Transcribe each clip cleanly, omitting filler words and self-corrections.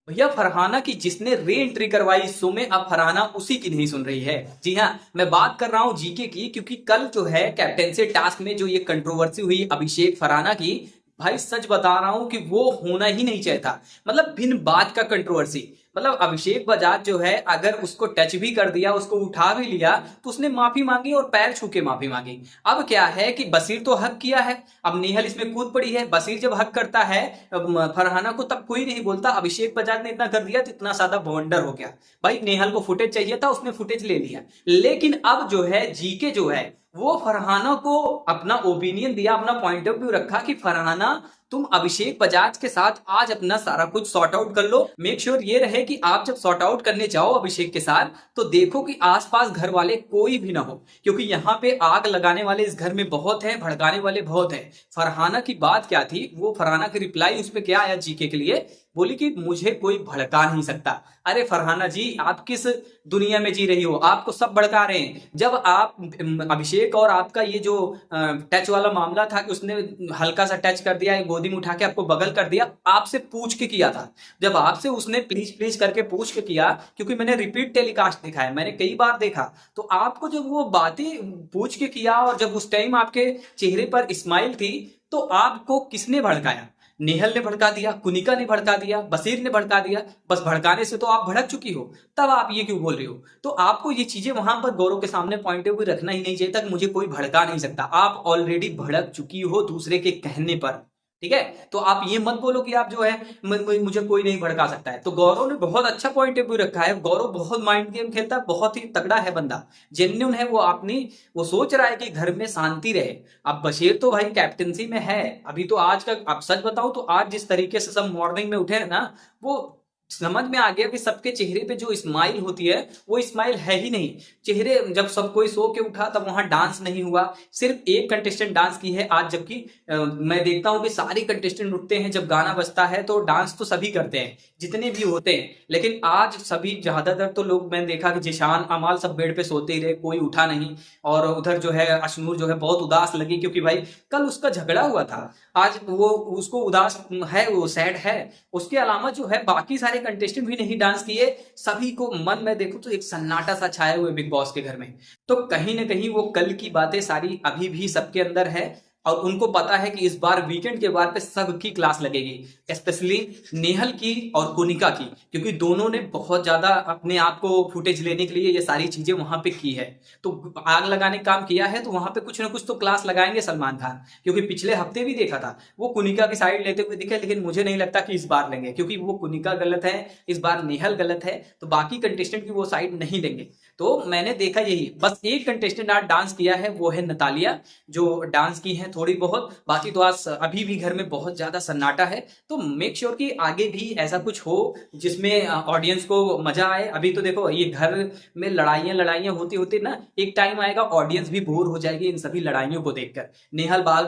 भैया फरहाना की जिसने री एंट्री करवाई इस शो में, अब फरहाना उसी की नहीं सुन रही है। जी हाँ, मैं बात कर रहा हूँ जीके की, क्योंकि कल जो है कैप्टेंसी टास्क में जो ये कंट्रोवर्सी हुई अभिषेक फरहाना की, भाई सच बता रहा हूं कि वो होना ही नहीं चाहिए था। मतलब बिन बात का कंट्रोवर्सी। मतलब अभिषेक बजाज जो है, अगर उसको टच भी कर दिया, उसको उठा भी लिया, तो उसने माफी मांगी और पैर छू के माफी मांगी। अब क्या है कि बशीर तो हक किया है, अब नेहल इसमें कूद पड़ी है। बशीर जब हक करता है फरहाना को, तब कोई नहीं बोलता। अभिषेक बजाज ने इतना कर दिया तो इतना ज्यादा बवंडर हो गया। भाई नेहल को फुटेज चाहिए था, उसने फुटेज ले लिया। लेकिन अब जो है जीके जो है, वो फरहाना को अपना ओपिनियन दिया, अपना पॉइंट ऑफ व्यू रखा कि फरहाना तुम अभिषेक बजाज के साथ आज अपना सारा कुछ सॉर्ट आउट कर लो। मेक श्योर ये रहे कि आप जब सॉर्ट आउट करने जाओ अभिषेक के साथ, तो देखो कि आसपास घर वाले कोई भी ना हो, क्योंकि यहाँ पे आग लगाने वाले इस घर में बहुत है, भड़काने वाले बहुत है। फरहाना की बात क्या थी, वो फरहाना की रिप्लाई उस पर क्या आया जीके के लिए, बोली कि मुझे कोई भड़का नहीं सकता। अरे फरहाना जी, आप किस दुनिया में जी रही हो, आपको सब भड़का रहे हैं। जब आप अभिषेक और आपका ये जो टच वाला मामला था कि उसने हल्का सा टच कर दिया, गोदी में उठा के आपको बगल कर दिया, आपसे पूछ के किया था। जब आपसे उसने प्लीज प्लीज करके पूछ के किया, क्योंकि मैंने रिपीट टेलीकास्ट देखा है, मैंने कई बार देखा, तो आपको जब वो बातें पूछ के किया और जब उस टाइम आपके चेहरे पर स्माइल थी, तो आपको किसने भड़काया? नेहल ने भड़का दिया, कुनिका ने भड़का दिया, बशीर ने भड़का दिया। बस भड़काने से तो आप भड़क चुकी हो, तब आप ये क्यों बोल रही हो? तो आपको ये चीजें वहां पर गौरव के सामने पॉइंट ऑफ व्यू रखना ही नहीं चाहिए था कि मुझे कोई भड़का नहीं सकता। आप ऑलरेडी भड़क चुकी हो दूसरे के कहने पर। ठीक है, तो आप ये मत बोलो कि आप जो है मुझे कोई नहीं भड़का सकता है। तो गौरव ने बहुत अच्छा पॉइंट ऑफ व्यू रखा है। गौरव बहुत माइंड गेम खेलता है, बहुत ही तगड़ा है बंदा, जेन्युइन है वो। अपनी वो सोच रहा है कि घर में शांति रहे। अब बशीर तो भाई कैप्टेंसी में है अभी। तो आज का अब सच बताऊं तो आज जिस तरीके से सब मॉर्निंग में उठे हैं ना, वो समझ में आ गया कि सबके चेहरे पे जो स्माइल होती है वो स्माइल है ही नहीं। चेहरे जब सब कोई सो के उठा तब वहां डांस नहीं हुआ, सिर्फ एक कंटेस्टेंट डांस की है आज। जबकि मैं देखता हूं कि सारे कंटेस्टेंट उठते हैं जब गाना बजता है, तो डांस तो सभी करते हैं जितने भी होते हैं। लेकिन आज सभी ज्यादातर तो लोग, मैंने देखा कि जिशान अमाल सब बेड पे सोते ही रहे, कोई उठा नहीं। और उधर जो है अशनूर जो है बहुत उदास लगी, क्योंकि भाई कल उसका झगड़ा हुआ था। आज वो उसको उदास है, वो सैड है। उसके अलावा जो है बाकी सारे कंटेस्टेंट भी नहीं डांस किए। सभी को मन में देखो तो एक सन्नाटा सा छाया हुआ बिग बॉस के घर में। तो कहीं ना कहीं वो कल की बातें सारी अभी भी सबके अंदर है, और उनको पता है कि इस बार वीकेंड के बार पे सबकी क्लास लगेगी, स्पेशली नेहल की और कोनिका की, क्योंकि दोनों ने बहुत ज्यादा अपने आप को फुटेज लेने के लिए ये सारी चीजें वहां पे की है। तो आग लगाने का काम किया है, तो वहां पे कुछ ना कुछ तो क्लास लगाएंगे सलमान खान। क्योंकि पिछले हफ्ते भी देखा था वो कुनिका की साइड लेते हुए दिखे, लेकिन मुझे नहीं लगता कि इस बार लेंगे, क्योंकि वो कुनिका गलत है, इस बार नेहल गलत है, तो बाकी कंटेस्टेंट की वो साइड नहीं लेंगे। तो मैंने देखा यही, बस एक कंटेस्टेंट आज डांस किया है, वो है नतालिया, जो डांस की है थोड़ी बहुत। बाकी तो आज अभी भी घर में बहुत ज्यादा सन्नाटा है। तो मेक श्योर कि आगे भी ऐसा कुछ हो जिसमें ऑडियंस को मजा आए। अभी तो देखो ये घर में लड़ाइयां लड़ाइयां होती होती ना, एक टाइम आएगा ऑडियंस भी बोर हो जाएगी इन सभी लड़ाइयों को देखकर। नेहल बार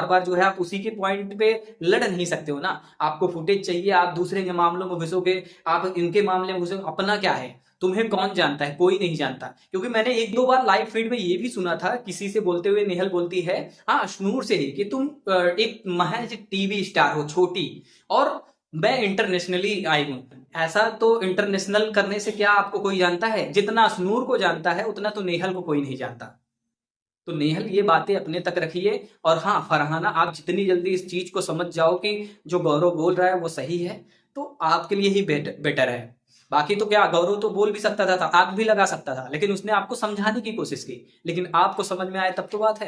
बार जो है आप उसी के पॉइंट पे लड़ नहीं सकते हो ना। आपको फुटेज चाहिए, आप दूसरे के मामलों में घुसोगे, आप इनके मामले में घुसोगे, अपना क्या है? तुम्हें कौन जानता है? कोई नहीं जानता। क्योंकि मैंने एक दो बार लाइव फीड में ये भी सुना था किसी से बोलते हुए, नेहल बोलती है हाँ अशनूर से ही, कि तुम एक महज टीवी स्टार हो छोटी, और मैं इंटरनेशनली आई हूं। ऐसा तो इंटरनेशनल करने से क्या आपको कोई जानता है? जितना अशनूर को जानता है उतना तो नेहल को कोई नहीं जानता। तो नेहल ये बातें अपने तक रखिए। और हाँ फरहाना, आप जितनी जल्दी इस चीज को समझ जाओ कि जो गौरव बोल रहा है वो सही है, तो आपके लिए ही बेटर है। बाकी तो क्या, गौरव तो बोल भी सकता था, आग भी लगा सकता था, लेकिन उसने आपको समझाने की कोशिश की। लेकिन आपको समझ में आए तब तो बात है।